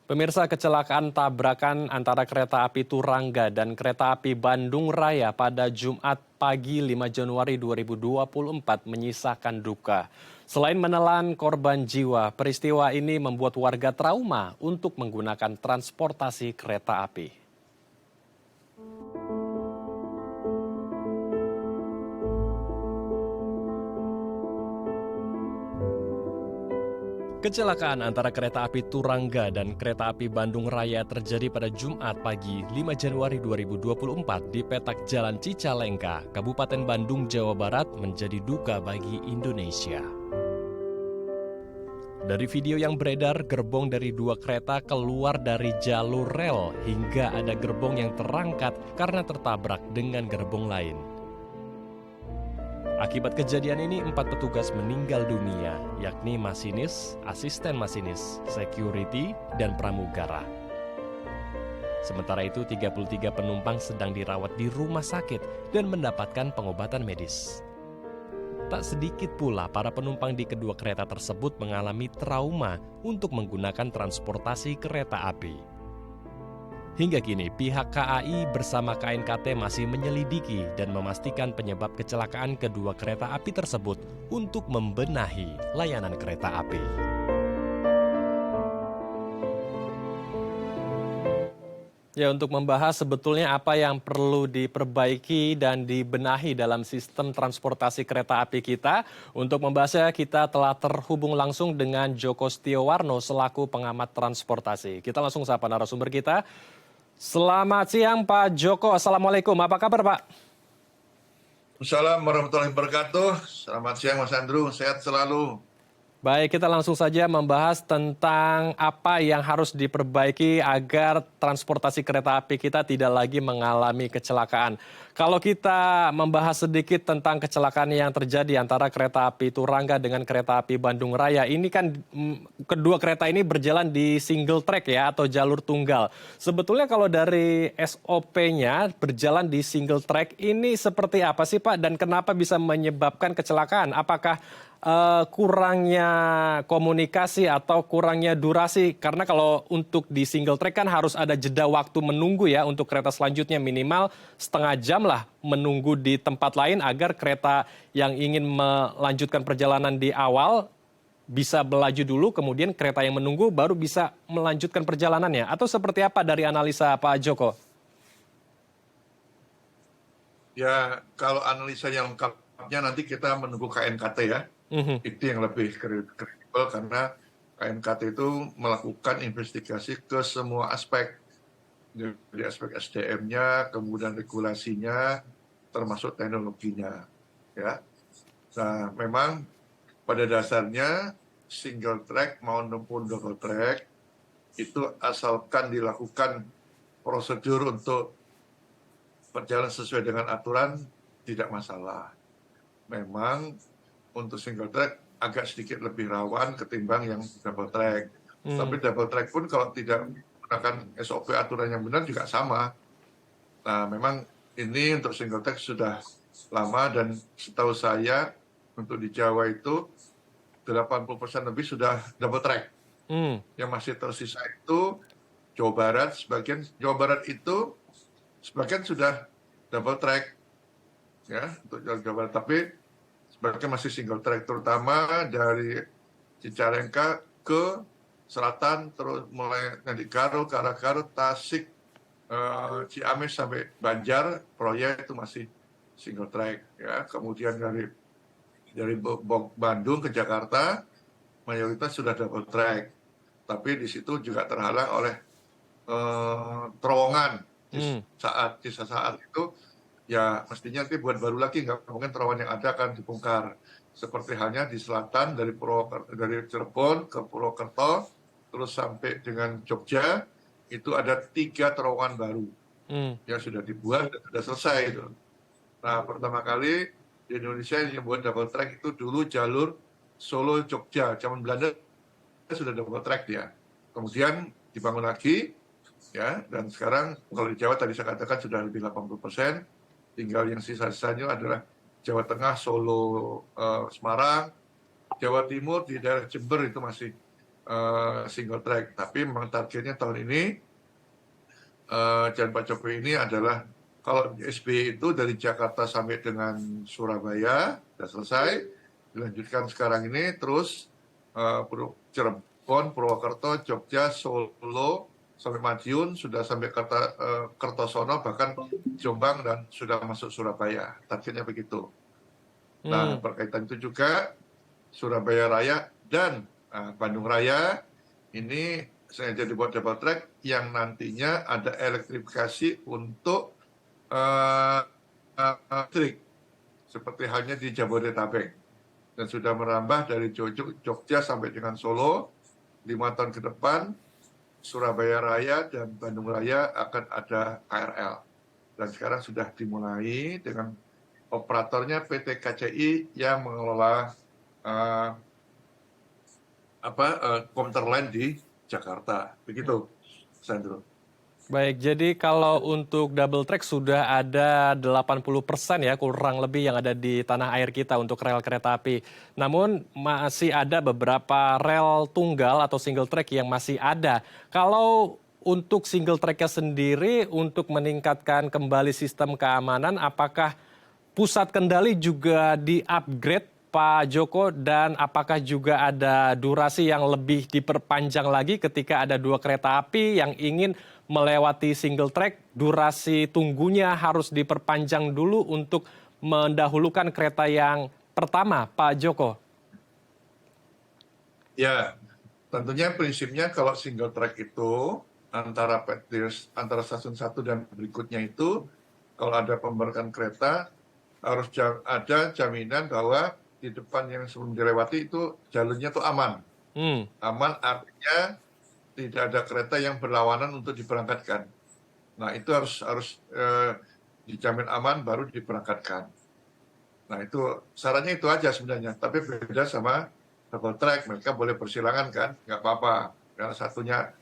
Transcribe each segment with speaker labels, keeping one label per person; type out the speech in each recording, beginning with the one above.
Speaker 1: Pemirsa, kecelakaan tabrakan antara kereta api Turangga dan kereta api Bandung Raya pada Jumat pagi 5 Januari 2024 menyisakan duka. Selain menelan korban jiwa, peristiwa ini membuat warga trauma untuk menggunakan transportasi kereta api. Kecelakaan antara kereta api Turangga dan kereta api Bandung Raya terjadi pada Jumat pagi 5 Januari 2024 di petak Jalan Cicalengka, Kabupaten Bandung, Jawa Barat menjadi duka bagi Indonesia. Dari video yang beredar, gerbong dari dua kereta keluar dari jalur rel hingga ada gerbong yang terangkat karena tertabrak dengan gerbong lain. Akibat kejadian ini, 4 petugas meninggal dunia, yakni masinis, asisten masinis, security, dan pramugara. Sementara itu, 33 penumpang sedang dirawat di rumah sakit dan mendapatkan pengobatan medis. Tak sedikit pula para penumpang di kedua kereta tersebut mengalami trauma untuk menggunakan transportasi kereta api. Hingga kini, pihak KAI bersama KNKT masih menyelidiki dan memastikan penyebab kecelakaan kedua kereta api tersebut untuk membenahi layanan kereta api. Ya, untuk membahas sebetulnya apa yang perlu diperbaiki dan dibenahi dalam sistem transportasi kereta api kita. Untuk membahasnya, kita telah terhubung langsung dengan Joko Setiowarno selaku pengamat transportasi. Kita langsung sapa narasumber kita. Selamat siang Pak Joko, Assalamualaikum. Apa kabar Pak?
Speaker 2: Assalamualaikum warahmatullahi wabarakatuh. Selamat siang Mas Andrew, sehat selalu.
Speaker 1: Baik, kita langsung saja membahas tentang apa yang harus diperbaiki agar transportasi kereta api kita tidak lagi mengalami kecelakaan. Kalau kita membahas sedikit tentang kecelakaan yang terjadi antara kereta api Turangga dengan kereta api Bandung Raya, ini kan kedua kereta ini berjalan di single track ya atau jalur tunggal. Sebetulnya kalau dari SOP-nya berjalan di single track ini seperti apa sih Pak dan kenapa bisa menyebabkan kecelakaan? Apakah kurangnya komunikasi atau kurangnya durasi, karena kalau untuk di single track kan harus ada jeda waktu menunggu ya untuk kereta selanjutnya minimal setengah jam lah menunggu di tempat lain agar kereta yang ingin melanjutkan perjalanan di awal bisa melaju dulu, kemudian kereta yang menunggu baru bisa melanjutkan perjalanannya, atau seperti apa dari analisa Pak Joko?
Speaker 2: Ya, kalau analisa yang lengkapnya nanti kita menunggu KNKT ya. Itu yang lebih kredibel karena KNKT itu melakukan investigasi ke semua aspek. Dari aspek SDM-nya, kemudian regulasinya, termasuk teknologinya. Ya. Nah, memang pada dasarnya single track maupun double track itu asalkan dilakukan prosedur untuk berjalan sesuai dengan aturan tidak masalah. Memang untuk single track agak sedikit lebih rawan ketimbang yang double track. Tapi double track pun kalau tidak menggunakan SOP aturan yang benar juga sama. Nah, memang ini untuk single track sudah lama dan setahu saya untuk di Jawa itu 80% lebih sudah double track. Yang masih tersisa itu Jawa Barat, Jawa Barat itu sebagian sudah double track ya untuk Jawa Barat, tapi sebagian masih single track, terutama dari Cicalengka ke selatan terus mulai dari Garut ke arah Garut, Tasik, Ciamis sampai Banjar proyek itu masih single track ya. Kemudian dari Bandung ke Jakarta mayoritas sudah double track, tapi di situ juga terhalang oleh terowongan di saat itu. Ya mestinya nanti buat baru lagi, nggak mungkin terowongan yang ada akan dibongkar. Seperti halnya di selatan dari Cirebon ke Purwokerto, terus sampai dengan Jogja, itu ada 3 terowongan baru yang sudah dibuat dan sudah selesai itu. Nah, pertama kali di Indonesia yang buat double track itu dulu jalur Solo Jogja, zaman Belanda sudah double track dia. Kemudian dibangun lagi, ya, dan sekarang kalau di Jawa tadi saya katakan sudah lebih 80%. Tinggal yang sisa-sisanya adalah Jawa Tengah, Solo, Semarang, Jawa Timur di daerah Jember itu masih single track. Tapi memang targetnya tahun ini dan Pak Jokowi ini adalah kalau SBY itu dari Jakarta sampai dengan Surabaya sudah selesai, dilanjutkan sekarang ini terus Cirebon, Purwokerto, Jogja, Solo sampai Madiun, sudah sampai Kertosono, bahkan Jombang dan sudah masuk Surabaya. Targetnya begitu. Nah, berkaitan itu juga Surabaya Raya dan Bandung Raya ini sengaja dibuat double track yang nantinya ada elektrifikasi untuk listrik seperti halnya di Jabodetabek dan sudah merambah dari Jogja sampai dengan Solo. 5 tahun ke depan Surabaya Raya dan Bandung Raya akan ada KRL dan sekarang sudah dimulai dengan operatornya PT KCI yang mengelola komuter lain di Jakarta. Begitu, Sandro.
Speaker 1: Baik, jadi kalau untuk double track sudah ada 80% ya kurang lebih yang ada di tanah air kita untuk rel kereta api. Namun masih ada beberapa rel tunggal atau single track yang masih ada. Kalau untuk single tracknya sendiri untuk meningkatkan kembali sistem keamanan, apakah pusat kendali juga di-upgrade Pak Joko, dan apakah juga ada durasi yang lebih diperpanjang lagi ketika ada 2 kereta api yang ingin melewati single track, durasi tunggunya harus diperpanjang dulu untuk mendahulukan kereta yang pertama, Pak Joko?
Speaker 2: Ya, tentunya prinsipnya kalau single track itu antara stasiun 1 dan berikutnya itu, kalau ada pemberangkatan kereta, harus ada jaminan bahwa di depan yang sebelum dilewati itu jalurnya itu aman. Aman artinya tidak ada kereta yang berlawanan untuk diberangkatkan. Nah itu harus dijamin aman baru diberangkatkan. Nah itu syaratnya itu aja sebenarnya. Tapi beda sama double track, mereka boleh persilangan kan, nggak apa-apa. Karena satunya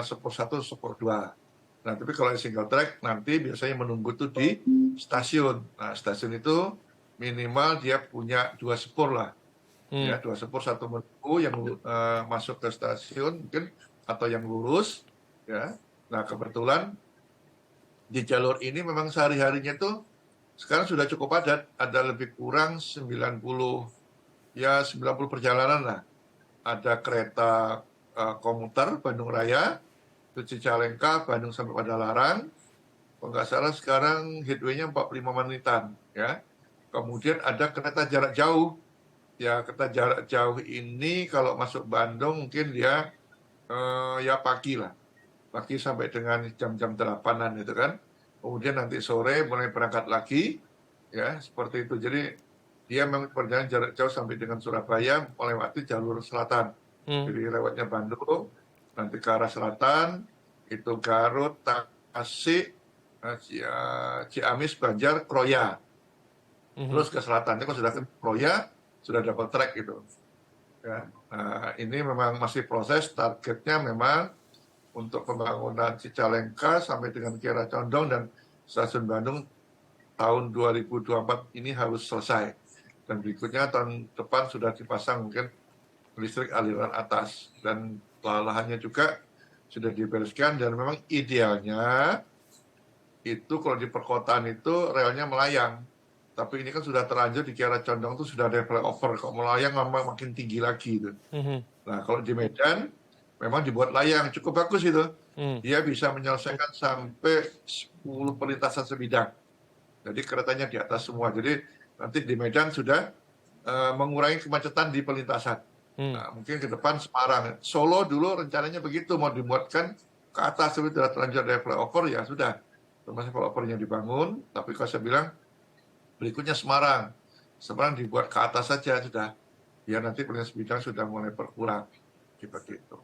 Speaker 2: sepur 1, sepur 2. Nah tapi kalau single track nanti biasanya menunggu tuh di stasiun. Nah stasiun itu minimal dia punya 2 sepur lah, ya 2 sepur, 1 menunggu yang masuk ke stasiun mungkin atau yang lurus, ya. Nah kebetulan di jalur ini memang sehari-harinya tuh sekarang sudah cukup padat, ada lebih kurang 90 perjalanan lah. Ada kereta komuter Bandung Raya, itu Cicalengka, Bandung sampai Padalarang. Kalau nggak salah sekarang headway-nya 45 menitan, ya. Kemudian ada kereta jarak jauh. Ya, kereta jarak jauh ini kalau masuk Bandung mungkin dia ya pagi lah. Pagi sampai dengan jam-jam 8-an itu kan. Kemudian nanti sore mulai berangkat lagi, ya seperti itu. Jadi dia memang perjalanan jarak jauh sampai dengan Surabaya melewati jalur selatan. Jadi lewatnya Bandung, nanti ke arah selatan, itu Garut, Tasik, Ciamis, Banjar, Kroya. Terus ke selatan, kalau sudah ke Kroya, sudah double track gitu. Ya. Nah, ini memang masih proses, targetnya memang untuk pembangunan Cicalengka sampai dengan Kiara Condong dan Stasiun Bandung tahun 2024 ini harus selesai. Dan berikutnya tahun depan sudah dipasang mungkin listrik aliran atas. Dan lahannya juga sudah dibereskan dan memang idealnya itu kalau di perkotaan itu relnya melayang. Tapi ini kan sudah terlanjur di Kiara Condong itu sudah ada flyover, kok melayang makin tinggi lagi itu. Nah kalau di Medan memang dibuat layang cukup bagus itu. Dia bisa menyelesaikan sampai 10 perlintasan sebidang. Jadi keretanya di atas semua. Jadi nanti di Medan sudah mengurangi kemacetan di perlintasan. Nah, mungkin ke depan Semarang. Solo dulu rencananya begitu, mau dibuatkan ke atas, tapi sudah terlanjur ada flyover, ya sudah. Termasuk flyovernya dibangun, tapi kalau saya bilang berikutnya Semarang. Semarang dibuat ke atas saja sudah. Biar nanti perlintasan sebidang sudah mulai berkurang. Seperti itu.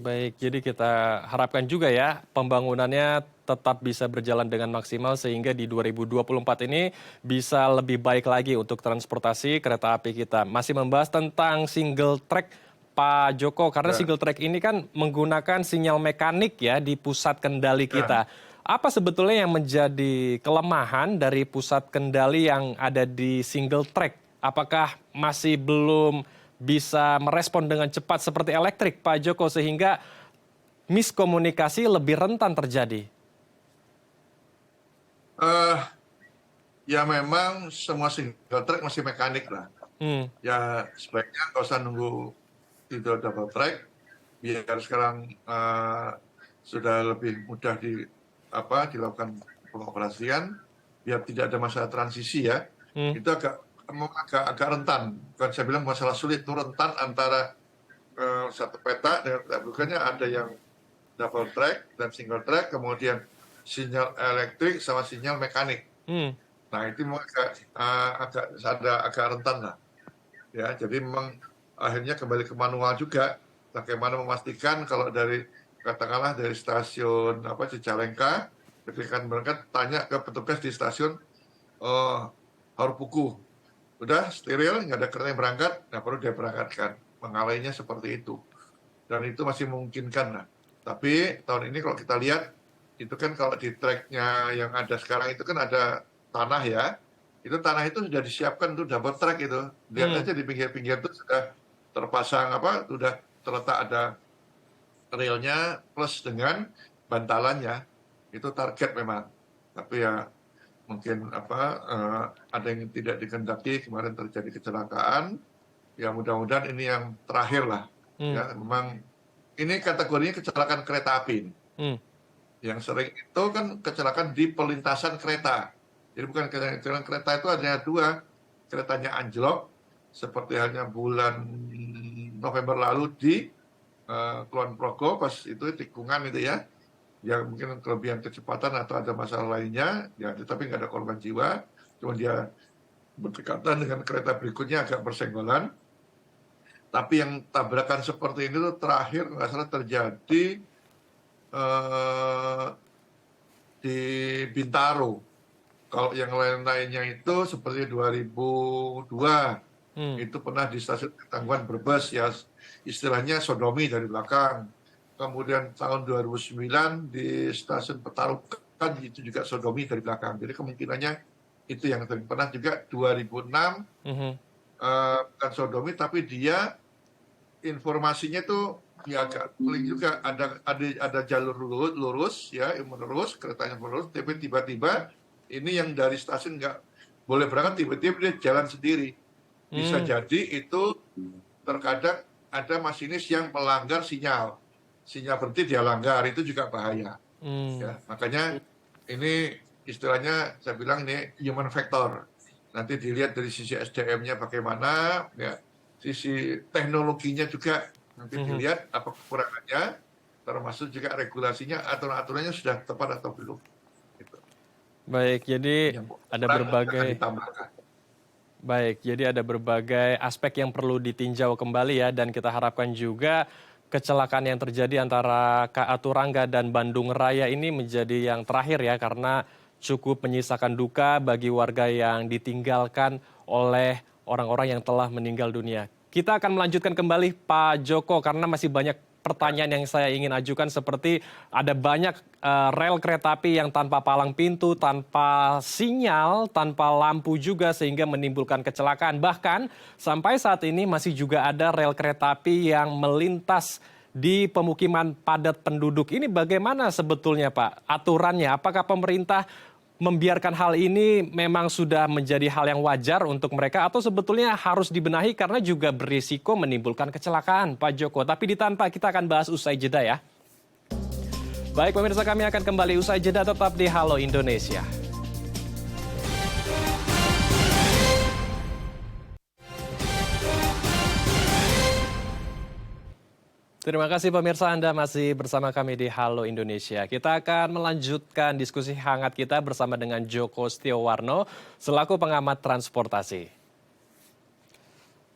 Speaker 1: Baik, jadi kita harapkan juga ya pembangunannya tetap bisa berjalan dengan maksimal sehingga di 2024 ini bisa lebih baik lagi untuk transportasi kereta api kita. Masih membahas tentang single track, Pak Joko, karena single track ini kan menggunakan sinyal mekanik ya di pusat kendali kita. Apa sebetulnya yang menjadi kelemahan dari pusat kendali yang ada di single track? Apakah masih belum bisa merespon dengan cepat seperti elektrik, Pak Joko, sehingga miskomunikasi lebih rentan terjadi?
Speaker 2: Eh, Ya memang semua single track masih mekanik lah.
Speaker 1: Hmm,
Speaker 2: Ya sebaiknya nggak usah nunggu itu double track, biar sekarang sudah lebih mudah dilakukan pengoperasian, biar tidak ada masalah transisi ya.
Speaker 1: hmm,
Speaker 2: Itu agak rentan. Bukan saya bilang masalah sulit, itu rentan antara satu peta dengan peta berikutnya, ada yang double track dan single track, kemudian sinyal elektrik sama sinyal mekanik.
Speaker 1: hmm,
Speaker 2: Nah itu memang agak rentan lah. Ya, jadi memang akhirnya kembali ke manual juga. Bagaimana memastikan kalau katakanlah dari stasiun Cicalengka, ketika berangkat tanya ke petugas di stasiun Harupuku, udah steril, nggak ada kereta yang berangkat, nggak perlu dia berangkatkan. Mengalainya seperti itu. Dan itu masih memungkinkan lah. Tapi tahun ini kalau kita lihat, itu kan kalau di tracknya yang ada sekarang itu kan ada tanah ya. Itu tanah itu sudah disiapkan tuh double track itu. Lihat
Speaker 1: hmm,
Speaker 2: aja di pinggir-pinggir itu sudah terpasang sudah terletak ada railnya plus dengan bantalannya. Itu target memang. Tapi ya mungkin ada yang tidak dikehendaki, kemarin terjadi kecelakaan. Ya mudah-mudahan ini yang terakhir lah.
Speaker 1: hmm,
Speaker 2: Ya memang ini kategorinya kecelakaan kereta api.
Speaker 1: hmm,
Speaker 2: Yang sering itu kan kecelakaan di perlintasan kereta. Jadi bukan kecelakaan kereta itu hanya dua, keretanya anjlok, seperti halnya bulan November lalu di Kulon Progo, pas itu tikungan itu ya, yang mungkin kelebihan kecepatan atau ada masalah lainnya, ya tetapi nggak ada korban jiwa, cuma dia berdekatan dengan kereta berikutnya agak bersenggolan. Tapi yang tabrakan seperti ini tuh terakhir nggak salah terjadi eh, di Bintaro. Kalau yang lain-lainnya itu seperti 2002,
Speaker 1: hmm,
Speaker 2: itu pernah di stasiun Ketangguhan Brebes ya, istilahnya sodomi dari belakang. Kemudian tahun 2009 di stasiun Petarukan itu juga sodomi dari belakang. Jadi kemungkinannya itu yang pernah juga 2006
Speaker 1: hmm,
Speaker 2: bukan sodomi tapi dia informasinya tuh ya agak pelik juga, ada jalur lurus ya, lurus keretanya lurus, tapi tiba-tiba ini yang dari stasiun nggak boleh berangkat, tiba-tiba dia jalan sendiri. Bisa
Speaker 1: hmm,
Speaker 2: jadi itu terkadang ada masinis yang melanggar sinyal berhenti dia langgar, itu juga bahaya
Speaker 1: hmm.
Speaker 2: ya. Makanya ini istilahnya saya bilang ini human factor. Nanti dilihat dari sisi SDM-nya bagaimana, ya, sisi teknologinya juga nanti
Speaker 1: Mhm.
Speaker 2: dilihat apa kekurangannya, termasuk juga regulasinya, aturan-aturannya sudah tepat atau belum. Gitu.
Speaker 1: Baik, jadi
Speaker 2: Yang
Speaker 1: ada
Speaker 2: kurang akan
Speaker 1: berbagai
Speaker 2: ditambahkan.
Speaker 1: Baik, jadi ada berbagai aspek yang perlu ditinjau kembali ya, dan kita harapkan juga kecelakaan yang terjadi antara KA Turangga dan Bandung Raya ini menjadi yang terakhir ya, karena cukup menyisakan duka bagi warga yang ditinggalkan oleh orang-orang yang telah meninggal dunia. Kita akan melanjutkan kembali Pak Joko karena masih banyak pertanyaan yang saya ingin ajukan, seperti ada banyak rel kereta api yang tanpa palang pintu, tanpa sinyal, tanpa lampu juga, sehingga menimbulkan kecelakaan. Bahkan sampai saat ini masih juga ada rel kereta api yang melintas di pemukiman padat penduduk. Ini bagaimana sebetulnya Pak aturannya? Apakah pemerintah membiarkan hal ini memang sudah menjadi hal yang wajar untuk mereka, atau sebetulnya harus dibenahi karena juga berisiko menimbulkan kecelakaan, Pak Joko? Tapi ditahan Pak, kita akan bahas usai jeda ya. Baik pemirsa, kami akan kembali usai jeda, tetap di Halo Indonesia. Terima kasih pemirsa, Anda masih bersama kami di Halo Indonesia. Kita akan melanjutkan diskusi hangat kita bersama dengan Joko Setiowarno selaku pengamat transportasi.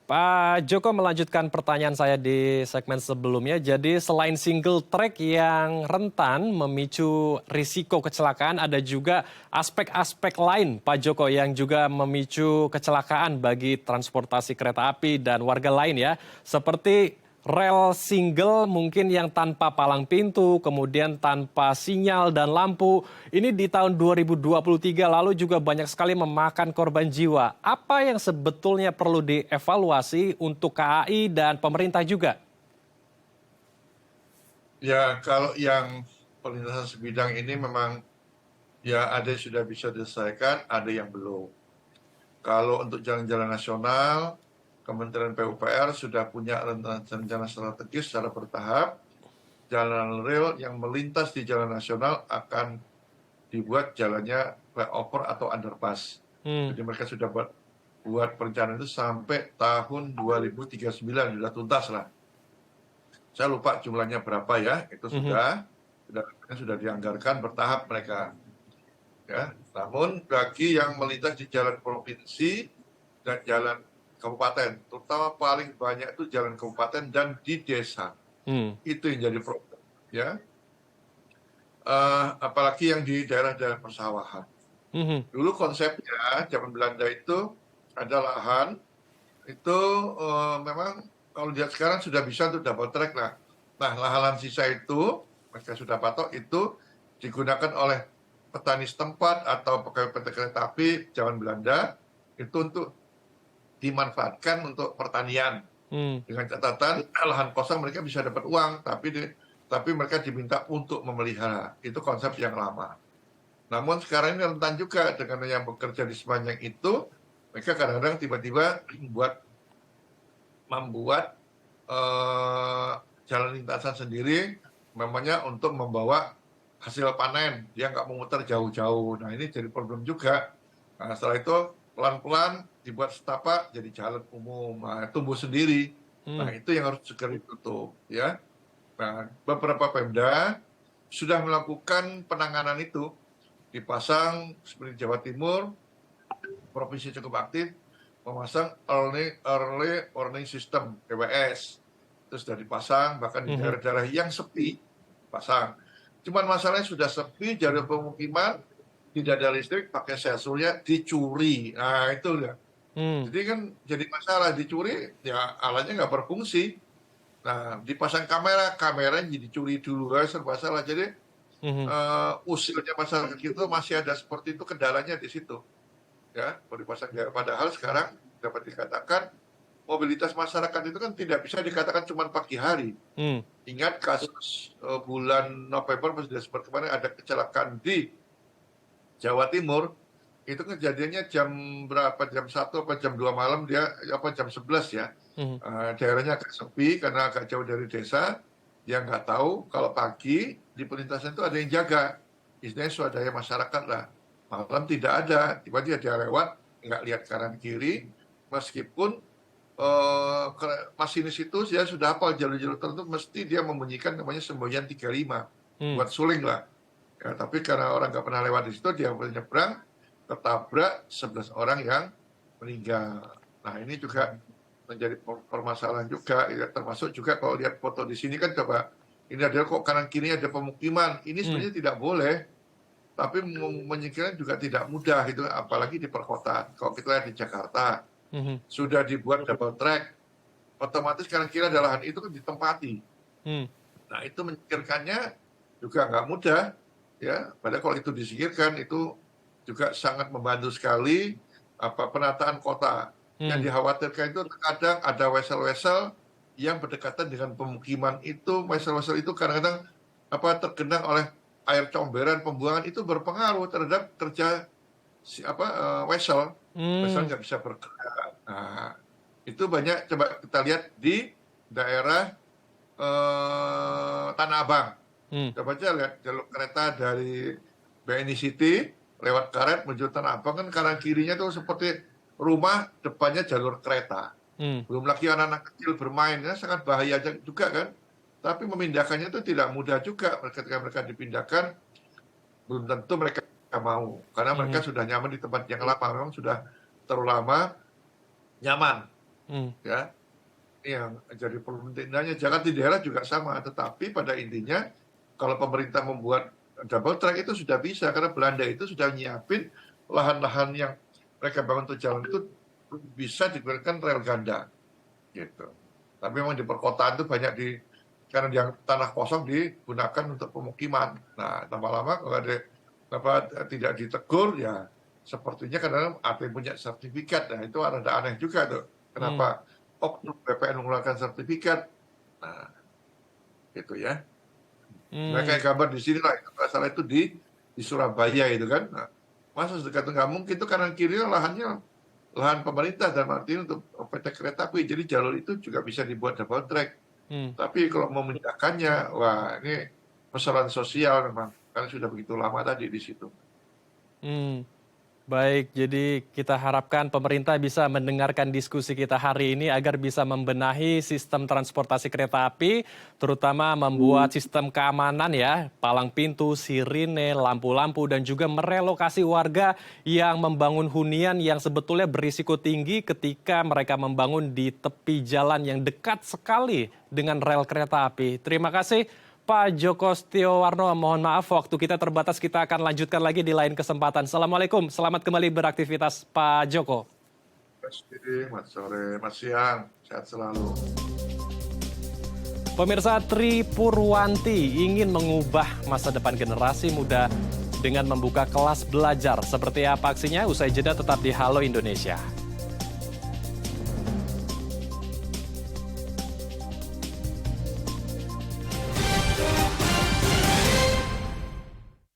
Speaker 1: Pak Joko, melanjutkan pertanyaan saya di segmen sebelumnya. Jadi selain single track yang rentan memicu risiko kecelakaan, ada juga aspek-aspek lain Pak Joko yang juga memicu kecelakaan bagi transportasi kereta api dan warga lain ya. Seperti Rel single mungkin yang tanpa palang pintu, kemudian tanpa sinyal dan lampu. Ini di tahun 2023 lalu juga banyak sekali memakan korban jiwa. Apa yang sebetulnya perlu dievaluasi untuk KAI dan pemerintah juga?
Speaker 2: Ya, kalau yang perlintasan sebidang ini memang ya ada yang sudah bisa diselesaikan, ada yang belum. Kalau untuk jalan-jalan nasional, Kementerian PUPR sudah punya rencana strategis secara bertahap. Jalan rel yang melintas di jalan nasional akan dibuat jalannya flyover atau underpass.
Speaker 1: Hmm.
Speaker 2: Jadi mereka sudah buat perencanaan itu sampai tahun 2039 sudah tuntas lah. Saya lupa jumlahnya berapa ya, itu sudah dianggarkan bertahap mereka. Ya. Namun bagi yang melintas di jalan provinsi dan jalan kabupaten, terutama paling banyak itu jalan kabupaten dan di desa, itu yang jadi problem. Ya, apalagi yang di daerah-daerah persawahan. Dulu konsepnya zaman Belanda itu ada lahan itu memang kalau lihat sekarang sudah bisa untuk double track lah. Nah, lahan sisa itu mereka sudah patok itu digunakan oleh petani setempat atau pegawai PT Kereta Api zaman Belanda itu untuk dimanfaatkan untuk pertanian. Dengan catatan lahan kosong mereka bisa dapat uang, tapi mereka diminta untuk memelihara. Itu konsep yang lama. Namun sekarang ini rentan juga dengan yang bekerja di sepanjang itu, mereka kadang-kadang tiba-tiba membuat jalan lintasan sendiri, memangnya untuk membawa hasil panen, dia nggak memutar jauh-jauh. Nah ini jadi problem juga. Nah, setelah itu pelan-pelan dibuat setapak jadi jalan umum, tumbuh sendiri. Nah itu yang harus segera ditutup, ya. Nah beberapa Pemda sudah melakukan penanganan itu, dipasang seperti Jawa Timur, provinsi cukup aktif memasang early warning system (EWS). Itu sudah dipasang, bahkan di daerah-daerah yang sepi pasang. Cuman masalahnya sudah sepi, jalur pemukiman, tidak ada listrik, pakai sensornya dicuri. Nah itu ya. Jadi kan jadi masalah, dicuri, ya alatnya nggak berfungsi. Nah dipasang kameranya dicuri dulu, serba salah. Jadi usilnya masyarakat itu masih ada seperti itu, kendalanya di situ. Ya, dipasang. Padahal sekarang dapat dikatakan mobilitas masyarakat itu kan tidak bisa dikatakan cuma pagi hari. Ingat kasus bulan November pas Desember kemarin ada kecelakaan di Jawa Timur, itu kejadiannya jam berapa, jam 1 atau jam 2 malam, dia jam 11 ya. Daerahnya agak sepi karena agak jauh dari desa, dia nggak tahu kalau pagi di perlintasan itu ada yang jaga, istilahnya swadaya masyarakat lah. Malam tidak ada, tiba-tiba dia lewat, nggak lihat kanan kiri, meskipun masinis itu dia sudah hafal jalur-jalur tertentu, mesti dia membunyikan namanya semboyan 35, buat suling lah. Ya, tapi karena orang nggak pernah lewat di situ, dia menyeberang, ketabrak 11 orang yang meninggal. Nah ini juga menjadi permasalahan juga, ya, termasuk juga kalau lihat foto di sini kan coba, ini adalah kok kanan kiri ada pemukiman, ini sebenarnya tidak boleh. Tapi menyingkirkan juga tidak mudah itu, apalagi di perkotaan. Kalau kita lihat di Jakarta, sudah dibuat double track, otomatis kanan kiri ada lahan itu kan ditempati. Nah itu menyingkirkannya juga nggak mudah, ya. Padahal kalau itu disingkirkan itu juga sangat membantu sekali penataan kota. Yang dikhawatirkan itu terkadang ada wesel-wesel yang berdekatan dengan pemukiman itu, wesel-wesel itu kadang-kadang tergenang oleh air comberan, pembuangan itu berpengaruh terhadap kerja wesel. Wesel nggak bisa bergerak. Nah, itu banyak, coba kita lihat di daerah Tanah Abang. Coba aja lihat jalur kereta dari BNI City lewat Karet menuju Tanah Abang, kan kanan kirinya tuh seperti rumah, depannya jalur kereta. Belum lagi anak-anak kecil bermain, ya sangat bahaya juga kan. Tapi memindahkannya itu tidak mudah juga. Ketika mereka dipindahkan, belum tentu mereka mau. Karena mereka sudah nyaman di tempat yang lama. Memang sudah terlalu lama nyaman. Ya, ini yang jadi perlu. Jangan di daerah juga sama. Tetapi pada intinya, kalau pemerintah membuat double track itu sudah bisa. Karena Belanda itu sudah nyiapin lahan-lahan yang mereka bangun untuk jalan itu bisa digunakan rel ganda. Gitu. Tapi memang di perkotaan itu banyak karena yang tanah kosong digunakan untuk pemukiman. Nah, lama-lama kalau tidak ditegur, ya sepertinya kadang ada yang punya sertifikat. Nah, itu ada aneh juga tuh. Kenapa oknum BPN mengeluarkan sertifikat? Nah, gitu ya. Nah, kayak gambar di sini lah, itu salah itu di Surabaya itu kan. Nah, masa sedekat nggak mungkin itu kanan kiri lahannya lahan pemerintah dan arti untuk PT Kereta Api. Jadi jalur itu juga bisa dibuat double track. Tapi kalau mau memindahkannya, wah ini persoalan sosial memang karena sudah begitu lama tadi di situ.
Speaker 1: Baik, jadi kita harapkan pemerintah bisa mendengarkan diskusi kita hari ini agar bisa membenahi sistem transportasi kereta api, terutama membuat sistem keamanan ya, palang pintu, sirine, lampu-lampu, dan juga merelokasi warga yang membangun hunian yang sebetulnya berisiko tinggi ketika mereka membangun di tepi jalan yang dekat sekali dengan rel kereta api. Terima kasih. Pak Joko Setiawarno, mohon maaf waktu kita terbatas, kita akan lanjutkan lagi di lain kesempatan. Assalamualaikum, selamat kembali beraktivitas Pak Joko.
Speaker 2: Terima kasih, selamat sore, selamat siang, sehat selalu.
Speaker 1: Pemirsa, Tri Purwanti ingin mengubah masa depan generasi muda dengan membuka kelas belajar. Seperti apa aksinya? Usai jeda tetap di Halo Indonesia.